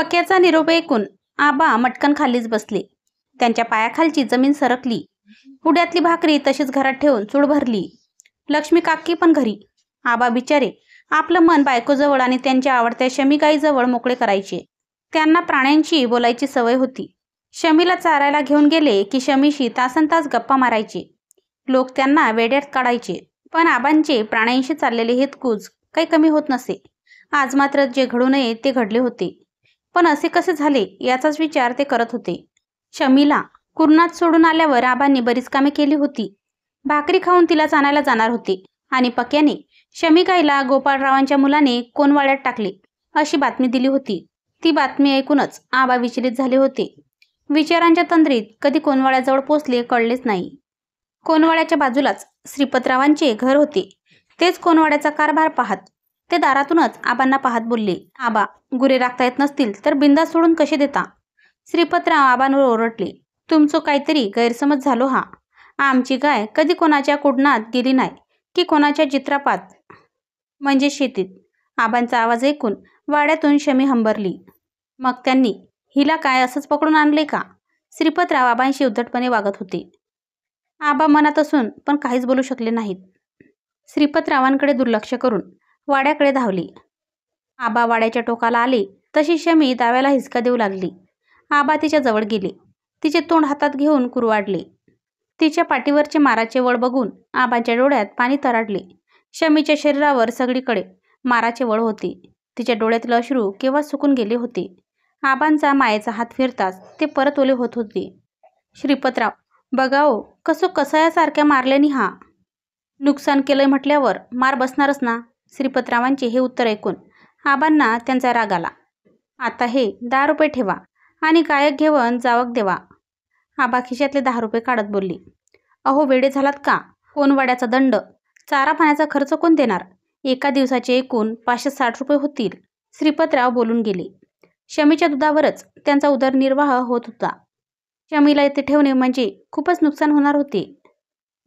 पक्याचा निरोप ऐकून आबा मटकन खालीच बसले. त्यांच्या पायाखालची जमीन सरकली. पुड्यातली भाकरी तशीच घरात ठेवून चूळ भरली. लक्ष्मी काकी पण घरी. आबा बिचारे आपलं मन बायकोजवळ आणि त्यांच्या आवडत्या शमीगाईजवळ मोकळे करायचे. त्यांना प्राण्यांशी बोलायची सवय होती. शमीला चारायला घेऊन गेले की शमीशी तासनतास गप्पा मारायचे. लोक त्यांना वेड्यात काढायचे. पण आबांचे प्राण्यांशी चाललेले हितगुज काही कमी होत नसे. आज मात्र जे घडू नये ते घडले होते. पण असे कसे झाले याचाच विचार ते करत होते. शमीला कुरणात सोडून आल्यावर आबांनी बरीच कामे केली होती. भाकरी खाऊन तिलाच आणायला जाणार होते आणि पक्याने शमीगाईला गोपाळरावांच्या मुलाने कोणवाड्यात टाकले अशी बातमी दिली होती. ती बातमी ऐकूनच आबा विचलित झाले होते. विचारांच्या तंद्रीत कधी कोणवाड्याजवळ पोचले कळलेच नाही. कोणवाड्याच्या बाजूलाच श्रीपतरावांचे घर होते. तेच कोणवाड्याचा कारभार पाहत ते दारातूनच आबांना पाहत बोलले, आबा, गुरे राखता येत नसतील तर बिंदास सोडून कसे देता? श्रीपतराव आबांवर ओरडले, तुमचं काहीतरी गैरसमज झालो हा. आमची गाय कधी कोणाच्या कुडणात गेली नाही की कोणाच्या चित्रापात म्हणजे शेतीत. आबांचा आवाज ऐकून वाड्यातून शमी हंबरली. मग त्यांनी हिला काय असंच पकडून आणले का? श्रीपतराव आबांशी उद्धटपणे वागत होते. आबा मनात असून पण काहीच बोलू शकले नाहीत. श्रीपतरावांकडे दुर्लक्ष करून वाड्याकडे धावले. आबा वाड्याच्या टोकाला आले तशी शमी दाव्याला हिसका देऊ लागली. आबा तिच्या जवळ गेले. तिचे तोंड हातात घेऊन कुरवाडले. तिच्या पाठीवरचे माराचे वळ बघून आबांच्या डोळ्यात पाणी तराडले. शमीच्या शरीरावर सगळीकडे माराचे वळ होते. तिच्या डोळ्यातील अश्रू केव्हा सुकून गेले होते. आबांचा मायेचा हात फिरताच ते परत ओले होत होते. श्रीपतराव, बघा ओ, कसं कसायासारख्या मारल्यानी हा. नुकसान केलंय म्हटल्यावर मार बसणारच ना. श्रीपतरावांचे हे उत्तर ऐकून आबांना त्यांचा राग आला. आता हे 10 रुपये ठेवा आणि गायक घेऊन जावक देवा. आबा खिशातले 10 रुपये काढत बोलले, अहो वेडे झालात का? कोणवाड्याचा दंड, चारा पाण्याचा खर्च कोण देणार? एका दिवसाचे एकूण 560 रुपये होतील. श्रीपतराव बोलून गेले. शमीच्या दुधावरच त्यांचा उदरनिर्वाह होत होता. शमीला इथे ठेवणे म्हणजे खूपच नुकसान होणार होते.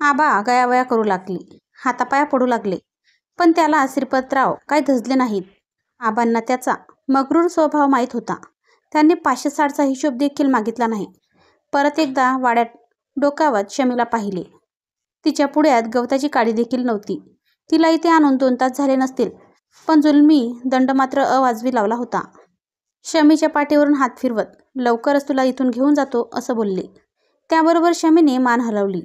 आबा गयावया करू लागले, हातापाया पडू लागले. पण त्याला श्रीपतराव काही धजले नाहीत. आबांना त्याचा मगरूर स्वभाव माहीत होता. त्यांनी 560चा हिशोब देखील मागितला नाही. परत एकदा वाड्यात डोकावत शमीला पाहिले. तिच्या पुढ्यात गवताची काडी देखील नव्हती. तिला इथे आणून 2 तास झाले नसतील, पण जुलमी दंड मात्र अवाजवी लावला होता. शमीच्या पाठीवरून हात फिरवत, लवकरच तुला इथून घेऊन जातो असं बोलले. त्याबरोबर शमीने मान हलवली.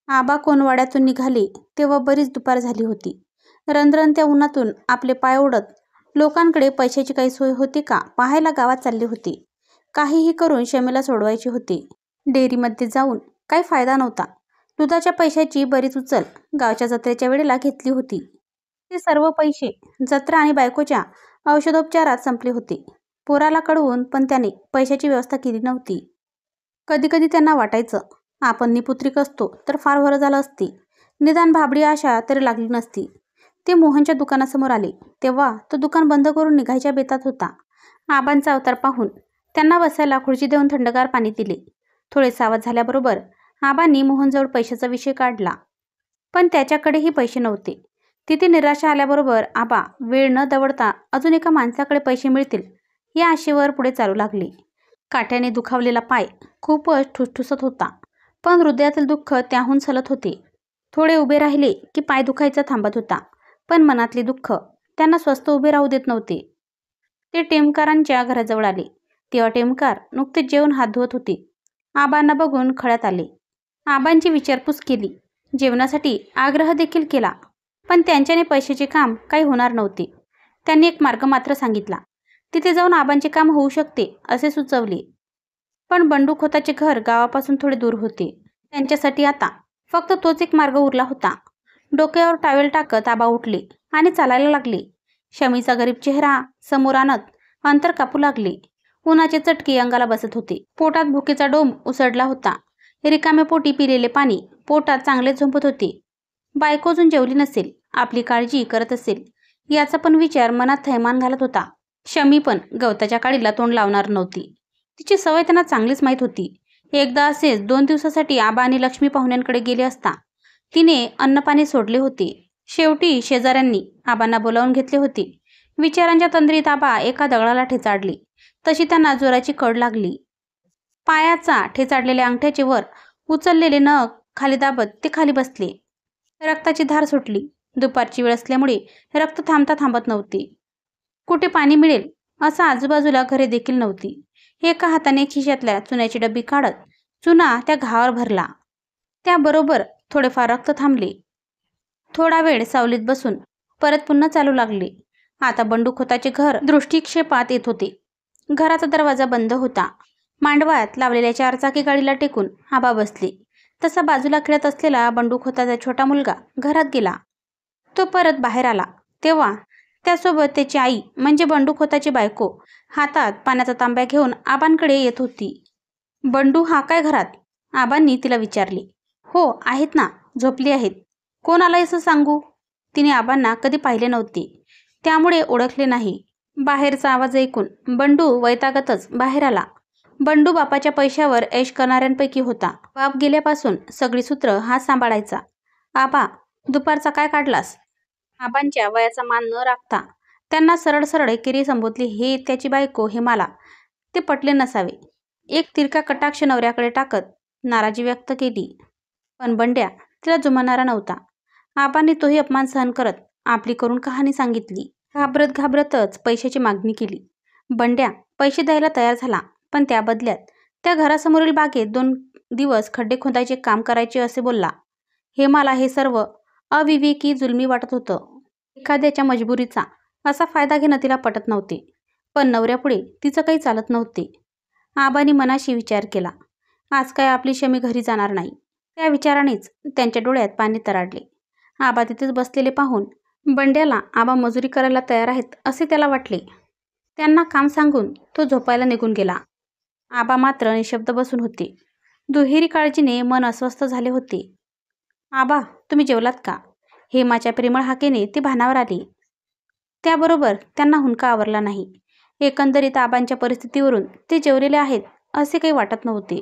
आबा कोणवाड्यातून निघाले तेव्हा बरीच दुपार झाली होती. रंध्रंत्या उन्हातून आपले पाय ओढत लोकांकडे पैशाची काही सोय होती का पाहायला गावात चालले होते. काहीही करून शमीला सोडवायचे होते. डेअरीमध्ये जाऊन काही फायदा नव्हता. दुधाच्या पैशाची बरीच उचल गावच्या जत्रेच्या वेळेला घेतली होती. ते सर्व पैसे जत्रा आणि बायकोच्या औषधोपचारात संपले होते. पोराला कळवून पण त्याने पैशाची व्यवस्था केली नव्हती. कधी कधी त्यांना वाटायचं, आपण निपुत्रिक असतो तर फार बरं झालं असते. निदान भाबडी आशा तरी लागली नसती. ते मोहनच्या दुकानासमोर आले तेव्हा तो दुकान बंद करून निघायच्या बेतात होता. आबांचा अवतार पाहून त्यांना बसायला खुर्ची देऊन थंडगार पाणी दिले. थोडे सावध झाल्याबरोबर आबांनी मोहनजवळ पैशाचा विषय काढला. पण त्याच्याकडेही पैसे नव्हते. तिथे निराशा आल्याबरोबर आबा वेळ न दवडता अजून एका माणसाकडे पैसे मिळतील या आशेवर पुढे चालू लागले. काठ्याने दुखावलेला पाय खूपच ठुसठुसत होता, पण हृदयातील दुःख त्याहून सलत होते. थोडे उभे राहिले की पाय दुखायचा थांबत होता, पण मनातले दुःख त्यांना स्वस्थ उभे राहू देत नव्हते. ते टेमकारांच्या घराजवळ आले तेव्हा टेमकार नुकतेच जेवून हात धुवत होते. आबांना बघून खळ्यात आले. आबांची विचारपूस केली, जेवणासाठी आग्रह देखील केला, पण त्यांच्याने पैशाचे काम काही होणार नव्हते. त्यांनी एक मार्ग मात्र सांगितला. तिथे जाऊन आबांचे काम होऊ शकते असे सुचवले. पण बंडू खोताचे घर गावापासून थोडे दूर होते. त्यांच्यासाठी आता फक्त तोच एक मार्ग उरला होता. डोक्यावर टावेल टाकत आबा उठले आणि चालायला लागले. शमीचा गरीब चेहरा समोर आणत अंतर कापू लागले. उन्हाचे चटके अंगाला बसत होते. पोटात भुकेचा डोंब उसळला होता. रिकामे पोटी पिलेले पाणी पोटात चांगले झोंपत होते. बायको अजून जेवली नसेल, आपली काळजी करत असेल याचा पण विचार मनात थैमान घालत होता. शमी पण गवताच्या काडीला तोंड लावणार नव्हती. तिची सवय त्यांना चांगलीच माहीत होती. एकदा असेच 2 दिवसासाठी आबा आणि लक्ष्मी पाहुण्यांकडे गेले असता तिने अन्नपाणी सोडले होते. शेवटी शेजाऱ्यांनी आबांना बोलावून घेतले होते. विचारांच्या तंद्रीत आबा एका दगडाला ठेचाडली तशी त्यांना जोराची कड लागली. पायाचा ठेचाडलेल्या अंगठ्याचे वर उचललेले नख खाली दाबत ते खाली बसले. रक्ताची धार सुटली. दुपारची वेळ असल्यामुळे रक्त थांबता थांबत नव्हते. कुठे पाणी मिळेल असं आजूबाजूला घरे देखील नव्हती. एका हाताने खिशातल्या चुन्याची डब्बी काढत चुना त्या घावर भरला. त्याबरोबर थोडेफार रक्त थांबले. थोडा वेळ सावलीत बसून परत पुन्हा चालू लागले. आता बंडू खोताचे घर दृष्टिक्षेपात येत होते. घराचा दरवाजा बंद होता. मांडवात लावलेल्या 4 चाकी गाडीला टेकून आबा बसले. तसा बाजूला खेळत असलेला बंडू खोताचा छोटा मुलगा घरात गेला. तो परत बाहेर आला तेव्हा त्यासोबत त्याची आई म्हणजे बंडू खोताची बायको हातात पाण्याचा तांब्या घेऊन आबांकडे येत होती. बंडू हा काय घरात? आबांनी तिला विचारले. हो आहेत ना, झोपली आहेत. कोण आलाय असं सांगू? तिने आबांना कधी पाहिले नव्हते त्यामुळे ओळखले नाही. बाहेरचा आवाज ऐकून बंडू वैतागतच बाहेर आला. बंडू बापाच्या पैशावर ऐश करणाऱ्यांपैकी होता. बाप गेल्यापासून सगळी सूत्र हा सांभाळायचा. आबा, दुपारचा काय काढलास? आबांच्या वयाचा मान न राखता त्यांना सरळ सरळ एकेरी संबोधली हे त्याची बायको हेमाला ते पटले नसावे. एक तिरका कटाक्ष नवऱ्याकडे टाकत नाराजी व्यक्त केली. पण बंड्या तिला जुमानणारा नव्हता. आबांनी तोही अपमान सहन करत आपली करून कहाणी सांगितली. घाबरत घाबरतच पैशाची मागणी केली. बंड्या पैसे द्यायला तयार झाला, पण त्या बदल्यात त्या घरासमोरील बागेत 2 दिवस खड्डे खोदायचे काम करायचे असे बोलला. हेमाला हे सर्व अविवेकी जुलमी वाटत होतं. एखाद्याच्या मजबुरीचा असा फायदा घेणं तिला पटत नव्हते, पण नवऱ्यापुढे तिचं काही चालत नव्हते. आबांनी मनाशी विचार केला, आज काय आपली शमी घरी जाणार नाही. त्या विचारानेच त्यांच्या डोळ्यात पाणी तराडले. आबा तिथेच बसलेले पाहून बंड्याला आबा मजुरी करायला तयार आहेत असे त्याला वाटले. त्यांना काम सांगून तो झोपायला निघून गेला. आबा मात्र निशब्द बसून होते. दुहेरी काळजीने मन अस्वस्थ झाले होते. आबा, तुम्ही जेवलात का? हेमाच्या प्रेमळ हाकेने ते भानावर आले. त्याबरोबर त्यांना हुंका आवरला नाही. एकंदरीत आबांच्या परिस्थितीवरून ते जेवलेले आहेत असे काही वाटत नव्हते.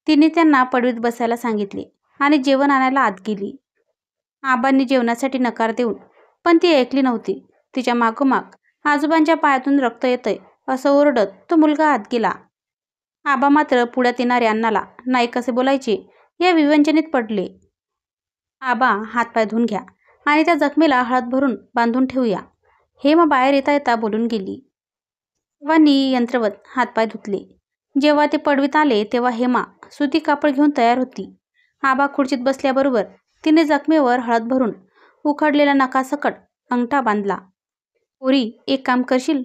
तिने त्यांना पडवीत बसायला सांगितले आणि जेवण आणायला आत गेली. आबांनी जेवणासाठी नकार देऊन पण ती ऐकली नव्हती. तिच्या मागोमाग आजोबांच्या पायातून रक्त येतंय असं ओरडत तो मुलगा आत गेला. आबा मात्र पुढ्यात येणाऱ्या अन्नाला नाही कसे बोलायचे या विवंचनेत पडले. आबा, हातपाय धुवून घ्या आणि त्या जखमेला हळद भरून बांधून ठेवूया. हेमा बाहेर येता येता बोलून गेली. आबांनी यंत्रवत हातपाय धुतले. जेव्हा ते पडवीत आले तेव्हा हेमा सुती कापड घेऊन तयार होती. आबा खुर्चीत बसल्याबरोबर तिने जखमेवर हळद भरून उखडलेला नखासकट अंगठा बांधला. पोरी, एक काम करशील?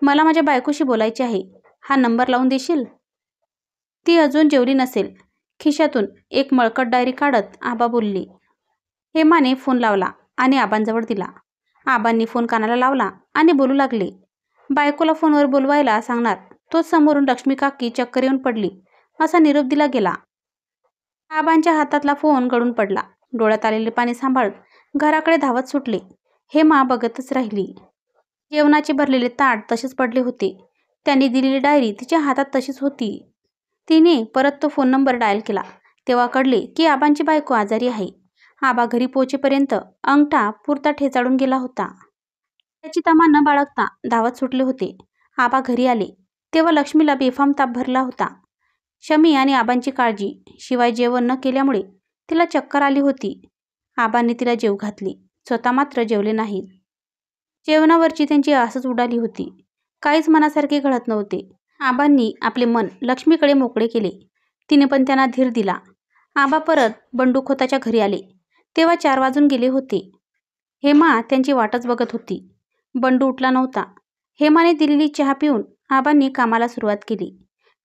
मला माझ्या बायकोशी बोलायचे आहे. हा नंबर लावून देशील? ती अजून जेवली नसेल. खिशातून एक मळकट डायरी काढत आबा बोलले. हेमाने फोन लावला आणि आबांजवळ दिला. आबांनी फोन कानाला लावला आणि बोलू लागले. बायकोला फोनवर बोलवायला सांगणार तोच समोरून लक्ष्मी काकी चक्कर येऊन पडली असा निरोप दिला गेला. आबांच्या हातातला फोन गळून पडला. डोळ्यात आलेले पाणी सांभाळत घराकडे धावत सुटले. हेमा बघतच राहिली. जेवणाचे भरलेले ताट तसेच पडले होते. त्यांनी दिलेली डायरी तिच्या हातात तशीच होती. तिने परत तो फोन नंबर डायल केला तेव्हा कळले की आबांची बायको आजारी आहे. आबा घरी पोहोचेपर्यंत अंगठा पुरता ठेचाळून गेला होता. त्याची तमा न बाळगता धावत सुटले होते. आबा घरी आले तेव्हा लक्ष्मीला बेफाम ताप भरला होता. शमी आणि आबांची काळजी शिवाय जेवण न केल्यामुळे तिला चक्कर आली होती. आबांनी तिला जेव घातली, स्वतः मात्र जेवले नाहीत. जेवणावरची त्यांची आसच उडाली होती. काहीच मनासारखे घडत नव्हते. आबांनी आपले मन लक्ष्मीकडे मोकळे केले. तिने पण त्यांना धीर दिला. आबा परत बंडू खोताच्या घरी आले तेव्हा 4 वाजून गेले होते. हेमा त्यांची वाटच बघत होती. बंडू उठला नव्हता. हेमाने दिलेली चहा पिऊन आबांनी कामाला सुरुवात केली.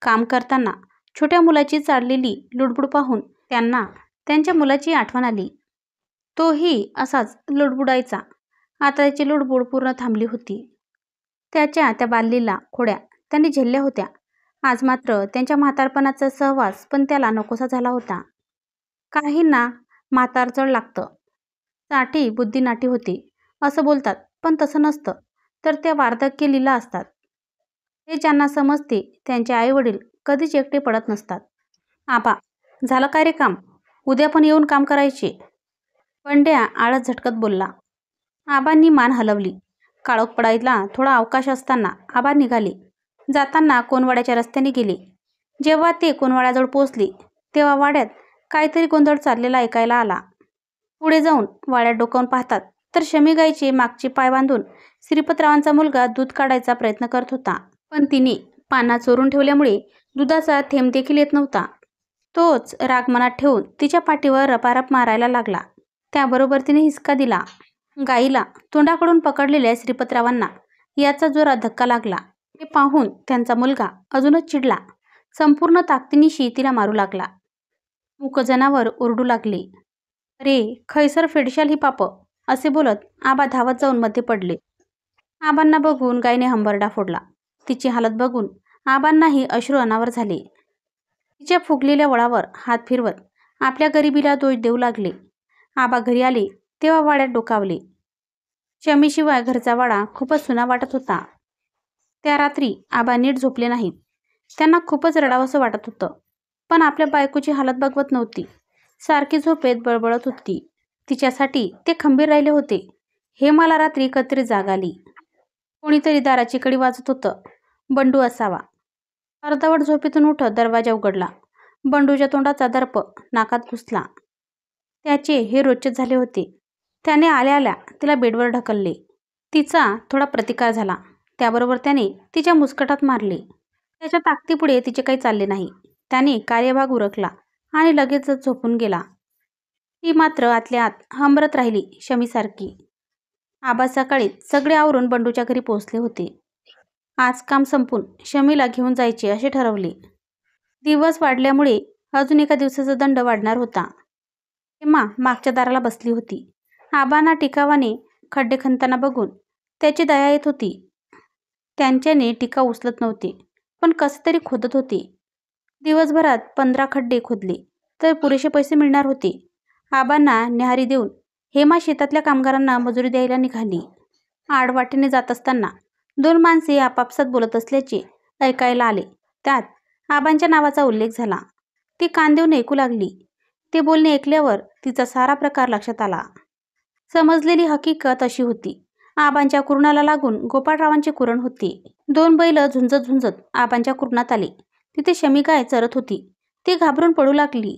काम करताना छोट्या मुलाची चाललेली लुडबुड पाहून त्यांना त्यांच्या मुलाची आठवण आली. तोही असाच लुडबुडायचा. आता त्याची लुडबुड पूर्ण थांबली होती. त्याच्या त्या बाललीला खोड्या त्यांनी झेलल्या होत्या. आज मात्र त्यांच्या म्हातारपणाचा सहवास पण त्याला नकोसा झाला होता. काहींना म्हातारचळ लागतं. साठी बुद्धी नाटी होते असं बोलतात, पण तसं नसतं. तर त्या वार्धक्य लीला असतात. ते ज्यांना समजते त्यांचे आईवडील कधीच एकटे पडत नसतात. आबा, झालं काय रे काम? उद्या पण येऊन काम करायचे. बंड्या आळस झटकत बोलला. आबांनी मान हलवली. काळोख पडायला थोडा अवकाश असताना आबा निघाले. जाताना कोणवाड्याच्या रस्त्याने गेले. जेव्हा ते कोणवाड्याजवळ पोचले तेव्हा वाड्यात काहीतरी गोंधळ चाललेला ऐकायला आला. पुढे जाऊन वाड्यात डोकावून पाहतात तर शमी गाईचे मागचे पाय बांधून श्रीपतरावांचा मुलगा दूध काढायचा प्रयत्न करत होता. पण तिने पाना चोरून ठेवल्यामुळे दुधाचा थेंब देखील येत नव्हता. तोच राग मनात ठेवून तिच्या पाठीवर रपारप मारायला लागला. त्याबरोबर तिने हिसका दिला. गाईला तोंडाकडून पकडलेल्या श्रीपतरावांना याचा जोरात धक्का लागला. हे पाहून त्यांचा मुलगा अजूनच चिडला. संपूर्ण ताकदीनिशी तिला मारू लागला. मूक जनावर ओरडू लागले. अरे खैसर फेडशाल ही पाप, असे बोलत आबा धावत जाऊन मध्ये पडले. आबांना बघून गायीने हंबरडा फोडला. तिची हालत बघून आबांनाही अश्रू अनावर झाले. तिच्या फुगलेल्या वळावर हात फिरवत आपल्या गरिबीला दोष देऊ लागले. आबा घरी आले तेव्हा वाड्यात डोकावले. शमीशिवाय घरचा वाडा खूपच सुना वाटत होता. त्या रात्री आबा नीट झोपले नाहीत. त्यांना खूपच रडावंसं वाटत होतं. पण आपल्या बायकोची हालत बघवत नव्हती. सारखी झोपेत बळबळत होती. तिच्यासाठी ते खंबीर राहिले होते. हे मला रात्री कत्री जाग आली. कोणीतरी दाराची कडी वाजत होतं. बंडू असावा. अर्धवट झोपेतून उठत दरवाजा उघडला. बंडूच्या तोंडाचा दर्प नाकात घुसला. त्याचे हे रोजचेच झाले होते. त्याने आल्या आल्या तिला बेडवर ढकलले. तिचा थोडा प्रतिकार झाला. त्याबरोबर त्याने तिच्या मुस्कटात मारले. त्याच्या ताकदीपुढे तिचे काही चालले नाही. त्याने कार्यभाग उरकला आणि लगेचच झोपून गेला. ती मात्र आतल्या आत हंबरत राहिली शमीसारखी. आबा सकाळी सगळे आवरून बंडूच्या घरी पोहोचले होते. आज काम संपून शमीला घेऊन जायचे असे ठरवले. दिवस वाढल्यामुळे अजून एका दिवसाचा दंड वाढणार होता. हेमा मागच्या दाराला बसली होती. आबांना टिकावाने खड्डे खणताना बघून त्याची दया येत होती. त्यांच्याने टिका उचलत नव्हते, पण कसे तरी खोदत होते. दिवसभरात 15 खड्डे खोदले तर पुरेसे पैसे मिळणार होते. आबांना न्याहारी देऊन हेमा शेतातल्या कामगारांना मजुरी द्यायला निघाली. आडवाटेने जात असताना 2 माणसे आपापसात बोलत असल्याचे ऐकायला आले. त्यात आबांच्या नावाचा उल्लेख झाला. ती कान देऊन ऐकू लागली. ते बोलणे ऐकल्यावर तिचा सारा प्रकार लक्षात आला. समजलेली हकीकत अशी होती. आबांच्या कुरणाला लागून गोपाळरावांचे कुरण होते. 2 बैल झुंजत झुंजत आबांच्या कुरणात आले. तिथे शमी गाय चरत होती. ती घाबरून पडू लागली.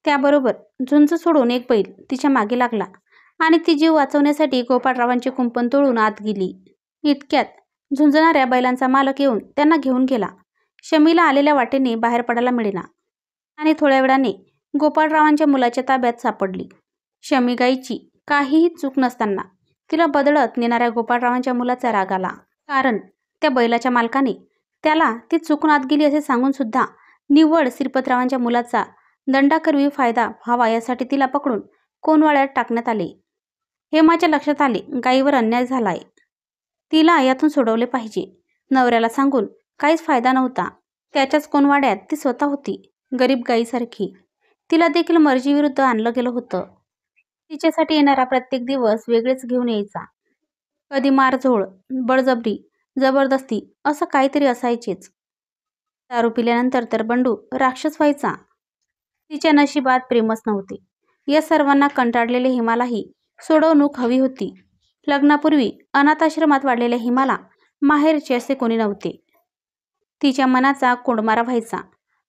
त्याबरोबर झुंज सोडून एक बैल तिच्या मागे लागला आणि ती जीव वाचवण्यासाठी गोपाळरावांचे कुंपण तोडून आत गेली. इतक्यात झुंजणाऱ्या बैलांचा मालक येऊन त्यांना घेऊन गेला. शमीला आलेल्या वाटेने बाहेर पडायला मिळेना आणि थोड्या वेळाने गोपाळरावांच्या मुलाच्या ताब्यात सापडली. शमी गाईची काहीही चूक नसताना तिला बदळत नेणाऱ्या गोपाळरावांच्या मुलाचा राग आला. कारण त्या बैलाच्या मालकाने त्याला ती चुकून आत गेली असे सांगून सुद्धा निव्वळ श्रीपतरावांच्या मुलाचा दंडाकरवी फायदा व्हावा यासाठी तिला पकडून कोणवाड्यात टाकण्यात आले. हेमाच्या लक्षात आले गाईवर अन्याय झालाय. तिला यातून सोडवले पाहिजे. नवऱ्याला सांगून काहीच फायदा नव्हता. त्याच्याच कोणवाड्यात ती स्वतः होती, गरीब गाईसारखी. तिला देखील मर्जीविरुद्ध आणलं गेलं होतं. तिच्यासाठी येणारा प्रत्येक दिवस वेगळेच घेऊन यायचा. कधी मारझोड, बळजबरी, जबरदस्ती असं काहीतरी असायचेच. दारू पिल्यानंतर तर बंडू राक्षस व्हायचा. तिच्या नशिबात प्रेमच नव्हते. या सर्वांना कंटाळलेले हेमालाही सोडवणूक हवी होती. लग्नापूर्वी अनाथाश्रमात वाढलेल्या हेमाला माहेरचे असे कोणी नव्हते. तिच्या मनाचा कोंडमारा व्हायचा.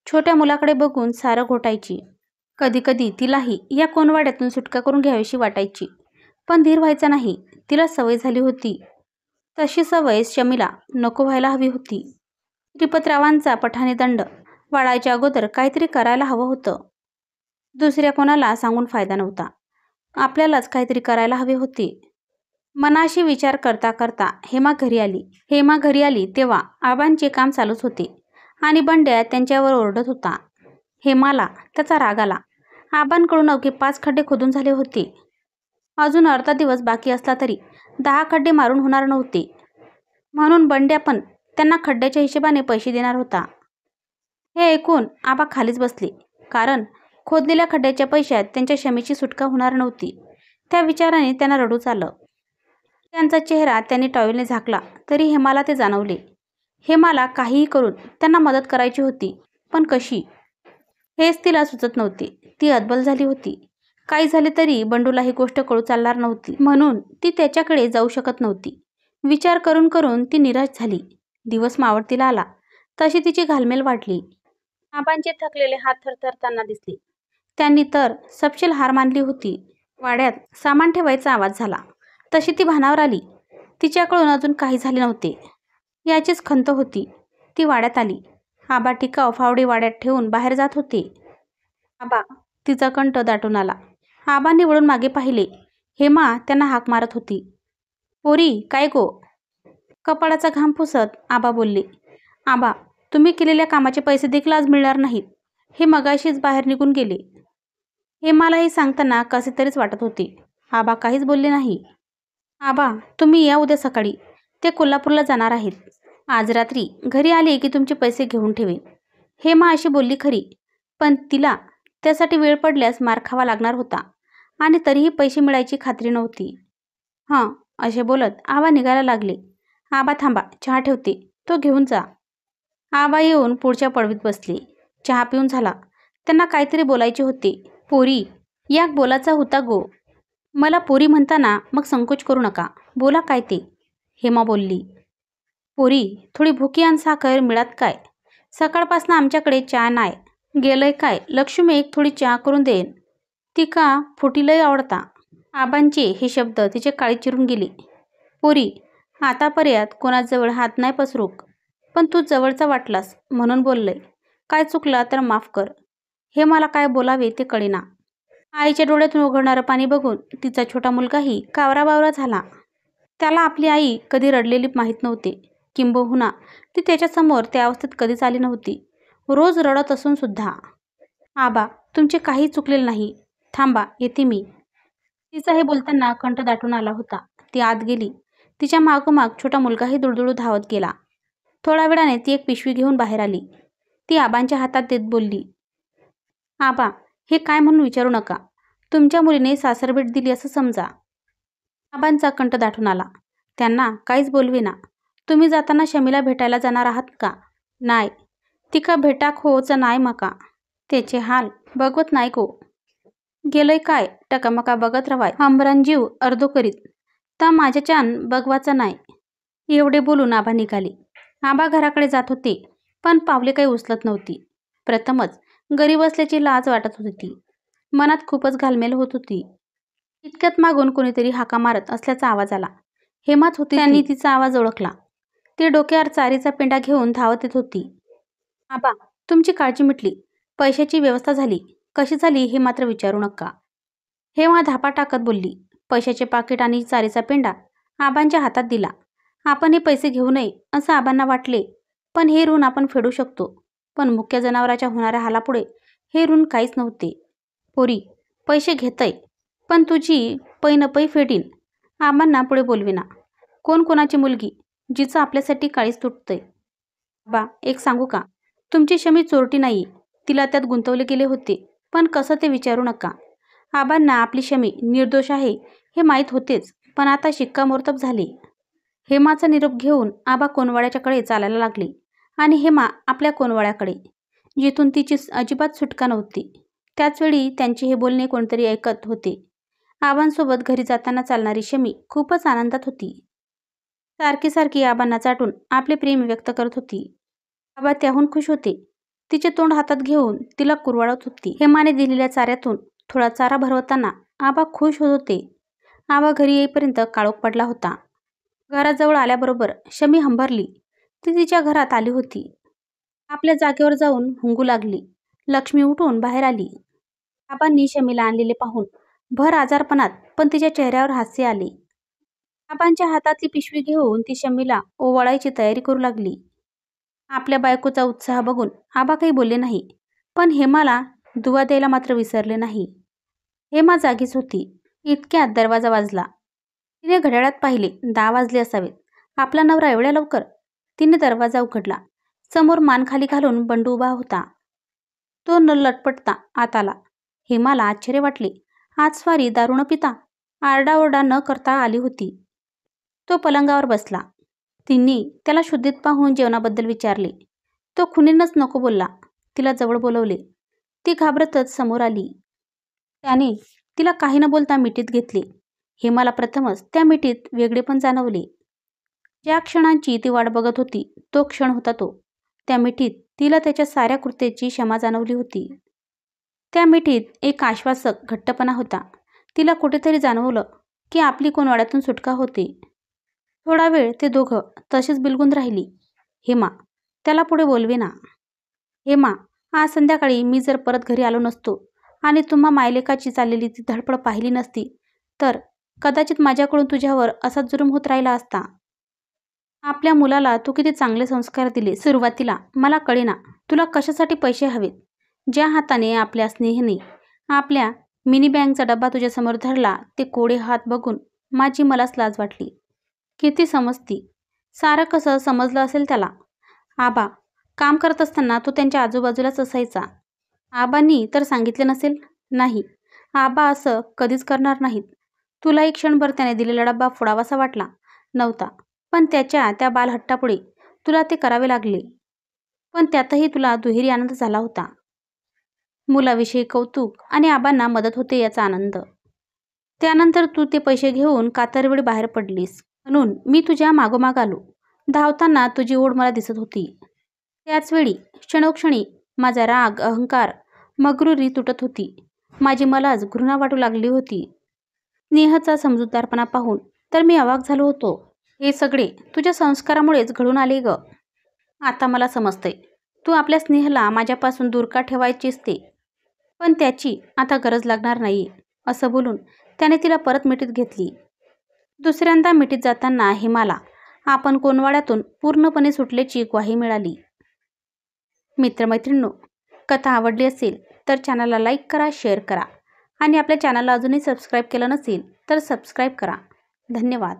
छोट्या मुलाकडे बघून सारं घोटायची. कधीकधी तिलाही या कोणवाड्यातून सुटका करून घ्यावीशी वाटायची. पण धीर व्हायचा नाही. तिला सवय झाली होती. तशी सवय शमीला नको व्हायला हवी होती. श्रीपतरावांचा पठाणी दंड वाढायच्या अगोदर काहीतरी करायला हवं होतं. दुसऱ्या कोणाला सांगून फायदा नव्हता. आपल्यालाच काहीतरी करायला हवे होते. मनाशी विचार करता करता हेमा घरी आली तेव्हा आबांचे काम चालूच होते आणि बंड्या त्यांच्यावर ओरडत होता. हेमाला त्याचा राग आला. आबांकडून अवघे 5 खड्डे खोदून झाले होते. अजून अर्धा दिवस बाकी असला तरी 10 खड्डे मारून होणार नव्हते. म्हणून बंड्या पण त्यांना खड्ड्याच्या हिशोबाने पैसे देणार होता. हे ऐकून आबा खालीच बसले. कारण खोदलेल्या खड्ड्याच्या पैशात त्यांच्या शमीची सुटका होणार नव्हती. त्या विचाराने त्यांना रडूच आलं. त्यांचा चेहरा त्यांनी टॉवेलने झाकला तरी हेमाला ते जाणवले. हेमाला काहीही करून त्यांना मदत करायची होती, पण कशी हेच तिला सुचत नव्हते. ती अद्बल झाली होती. काही झाले तरी बंडूला ही गोष्ट कळू चालणार नव्हती, म्हणून ती त्याच्याकडे जाऊ शकत नव्हती. विचार करून करून ती निराश झाली. दिवस मावळतीला आला तशी तिची घालमेल वाढली. आबांचे थकलेले हात थरथरताना दिसले. त्यांनी तर सपशेल हार मानली होती. वाड्यात सामान ठेवायचा आवाज झाला तशी ती भानावर आली. तिच्याकडून अजून काही झाले नव्हते याचीच खंत होती. ती वाड्यात आली. आबा टिकाव फावडे वाड्यात ठेवून बाहेर जात होते. आबा, तिचा कंठ दाटून आला. आबांनी वळून मागे पाहिले. हेमा त्यांना हाक मारत होती. पोरी, काय गो? कपाळाचा घाम पुसत आबा बोलले. आबा, तुम्ही केलेल्या कामाचे पैसे देखील आज मिळणार नाहीत. हे मगाशीच बाहेर निघून गेले. हेमालाही सांगताना कसे तरीच वाटत होते. आबा काहीच बोलले नाही. आबा, तुम्ही या उद्या सकाळी. ते कोल्हापूरला जाणार आहेत. आज रात्री घरी आले की तुमचे पैसे घेऊन ठेवेन. हेमा अशी बोलली खरी, पण तिला त्यासाठी वेळ पडल्यास मार खावा लागणार होता आणि तरीही पैसे मिळायची खात्री नव्हती. हां, असे बोलत आबा निघायला लागले. आबा थांबा, चहा ठेवते, तो घेऊन जा. आबा येऊन पुढच्या पडवीत बसले. चहा पिऊन झाला. त्यांना काहीतरी बोलायचे होते. पोरी, या बोलाचा होता गो. मला पोरी म्हणताना मग संकोच करू नका. बोला काय ते. हेमा बोलली. पोरी, थोडी भुकी आणि साखर मिळात काय? सकाळपासून आमच्याकडे चहा नाही. गेलंय काय? लक्ष्मी एक थोडी चहा करून देईन. ती का फुटी लय आवडता. आबांचे हे शब्द तिचे काळी चिरून गेले. पोरी, आतापर्यंत कोणाजवळ हात नाही पसरूक, पण तू जवळचा वाटलास म्हणून बोललंय. काय चुकला तर माफ कर. हे मला काय बोलावे ते कळेना. आईच्या डोळ्यातून ओघळणारं पाणी बघून तिचा छोटा मुलगाही कावराबावरा झाला. त्याला आपली आई कधी रडलेली माहीत नव्हते. किंबहुना ती त्याच्यासमोर त्या अवस्थेत कधीच आली नव्हती. रोज रडत असून सुद्धा. आबा, तुमचे काही चुकलेले नाही. थांबा, येते मी. तिचा हे बोलताना कंठ दाटून आला होता. ती आत गेली. तिच्या मागोमाग छोटा मुलगाही दुळदुळू धावत गेला. थोड्या वेळाने ती एक पिशवी घेऊन बाहेर आली. ती आबांच्या हातात देत बोलली. आबा, हे काय म्हणून विचारू नका. तुमच्या मुलीने सासरभेट दिली असं समजा. आबांचा कंठ दाटून आला. त्यांना काहीच बोलवेना. तुम्ही जाताना शमीला भेटायला जाणार आहात का? नाही. तिका भेटाक होच नाही मका. त्याचे हाल बघवत नाही गो. गेलंय काय? टकामका बघत रवाय. आंबरान जीव अर्धो करीत. ता माझ्याच्यान बघवाचा नाही. एवढे बोलून आबा निघाले. आबा घराकडे जात होते, पण पावले काही उचलत नव्हती. प्रथमच गरीब असल्याची लाज वाटत होती. मनात खूपच घालमेल होत होती. इतक्यात मागून कोणीतरी हाका मारत असल्याचा आवाज आला. हेमाच होती. त्यांनी तिचा आवाज ओळखला. ती डोक्यावर चारीचा पेंडा घेऊन धावत येत होती. आबा, तुमची काळजी मिटली. पैशाची व्यवस्था झाली. कशी झाली हे मात्र विचारू नका. हेमा धापा टाकत बोलली. पैशाचे पाकिट आणि चारीचा पेंडा आबांच्या हातात दिला. आपण हे पैसे घेऊ नये असं आबांना वाटले, पण हे ऋण आपण फेडू शकतो. पण मुख्य जनावराच्या होणाऱ्या हालापुढे हे ऋण काहीच नव्हते. पोरी, पैसे घेतय, पण तुझी पै न पै फेडीन. आबांना पुढे बोलविना. कोण कोणाची मुलगी जिचं आपल्यासाठी काळीच तुटतंय. बा, एक सांगू का? तुमची शमी चोरटी नाही. तिला त्यात गुंतवले गेले होते, पण कसं ते विचारू नका. आबांना आपली शमी निर्दोष आहे हे माहीत होतेच, पण आता शिक्कामोर्तब झाले. हेमाचा निरोप घेऊन आबा कोणवाड्याच्याकडे चालायला लागले आणि हेमा आपल्या कोणवाड्याकडे, जिथून तिची अजिबात सुटका नव्हती. त्याचवेळी त्यांचे हे बोलणे कोणतरी ऐकत होते. आबांसोबत घरी जाताना चालणारी शमी खूपच आनंदात होती. सारखी सारखी आबांना चाटून आपले प्रेम व्यक्त करत होती. आबा त्याहून खुश होते. तिचे तोंड हातात घेऊन तिला कुरवाळत होती. हेमाने दिलेल्या चाऱ्यातून थोडा चारा भरवताना आबा खुश होत होते. आबा घरी येईपर्यंत काळोख पडला होता. घराजवळ आल्याबरोबर शमी हंबरली. ती तिच्या घरात आली होती. आपल्या जागेवर जाऊन हुंगू लागली. लक्ष्मी उठून बाहेर आली. आबांनी शमीला आणलेले पाहून भर आजारपणात पण तिच्या चेहऱ्यावर हास्य आले. आबांच्या हातातली पिशवी घेऊन ती शमीला ओवाळायची तयारी करू लागली. आपल्या बायकोचा उत्साह बघून आबा काही बोलले नाही, पण हेमाला दुवा द्यायला मात्र विसरले नाही. हेमा जागीच होती. इतक्यात दरवाजा वाजला. तिने घड्याळात पाहिले. 10 वाजले असावेत. आपला नवरा एवढ्या लवकर? तिने दरवाजा उघडला. समोर मान खाली घालून बंडू उभा होता. तो न लटपटता आत आला. हेमाला आश्चर्य वाटले. आज स्वारी दारू न पिता, आरडाओरडा न करता आली होती. तो पलंगावर बसला. तिने त्याला शुद्धीत पाहून जेवणाबद्दल विचारले. तो खुनीनच नको बोलला. तिला जवळ बोलवले. ती घाबरतच समोर आली. त्याने तिला काही न बोलता मिठीत घेतले. हेमाला प्रथमच त्या मिठीत वेगळेपण जाणवले. ज्या क्षणांची ती वाट बघत होती तो क्षण होता तो. त्या मिठीत तिला त्याच्या साऱ्या कृत्याची क्षमा जाणवली होती. त्या मिठीत एक आश्वासक घट्टपणा होता. तिला कुठेतरी जाणवलं की आपली कोणवाड्यातून सुटका होते. थोडा वेळ ते दोघं तशीच बिलगून राहिली. हेमा त्याला पुढे बोलवेना. हेमा, आज संध्याकाळी मी जर परत घरी आलो नसतो आणि तुम्हा मायलेकाची चाललेली ती धडपड पाहिली नसती तर कदाचित माझ्याकडून तुझ्यावर असाच जुलूम होत राहिला असता. आपल्या मुलाला तू किती चांगले संस्कार दिले. सुरुवातीला मला कळेना तुला कशासाठी पैसे हवेत. ज्या हाताने आपल्या स्नेहाने आपल्या मिनी बँकचा डब्बा तुझ्यासमोर धरला ते कोडे हात बघून माझी मलाच लाज वाटली. किती समजती. सारं कसं समजलं असेल त्याला. आबा काम करत असताना तो त्यांच्या आजूबाजूलाच असायचा. आबांनी तर सांगितले नसेल. नाही, आबा असं कधीच करणार नाहीत. तुलाही क्षणभर त्याने दिलेला डब्बा फोडावासा वाटला नव्हता, पण त्याच्या त्या बालहट्टापुढे तुला ते करावे लागले. पण त्यातही तुला दुहेरी आनंद झाला होता. मुलाविषयी कौतुक आणि आबांना मदत होते याचा आनंद. त्यानंतर तू ते पैसे घेऊन कातरवेळी बाहेर पडलीस म्हणून मी तुझ्या मागोमाग आलो. धावताना तुझी ओढ मला दिसत होती. त्याचवेळी क्षणोक्षणी माझा राग, अहंकार, मग्रुरी तुटत होती. माझी मलाच घृणा वाटू लागली होती. स्नेहचा समजूतदारपणा पाहून तर मी अवाक झालो होतो. हे सगळे तुझ्या संस्कारामुळेच घडून आले ग. आता मला समजतंय तू आपल्या स्नेहाला माझ्यापासून दूर का ठेवायचीस ते. पण त्याची आता गरज लागणार नाही. असं बोलून त्याने तिला परत मिठीत घेतली. दुसऱ्यांदा मिठीत जाताना हेमाला आपण कोणवाड्यातून पूर्णपणे सुटल्याची ग्वाही मिळाली. मित्रमैत्रिणींनो, कथा आवडली असेल तर चॅनलला लाईक करा, शेअर करा आणि आपल्या चॅनलला अजूनही सबस्क्राईब केलं नसेल तर सबस्क्राईब करा. धन्यवाद.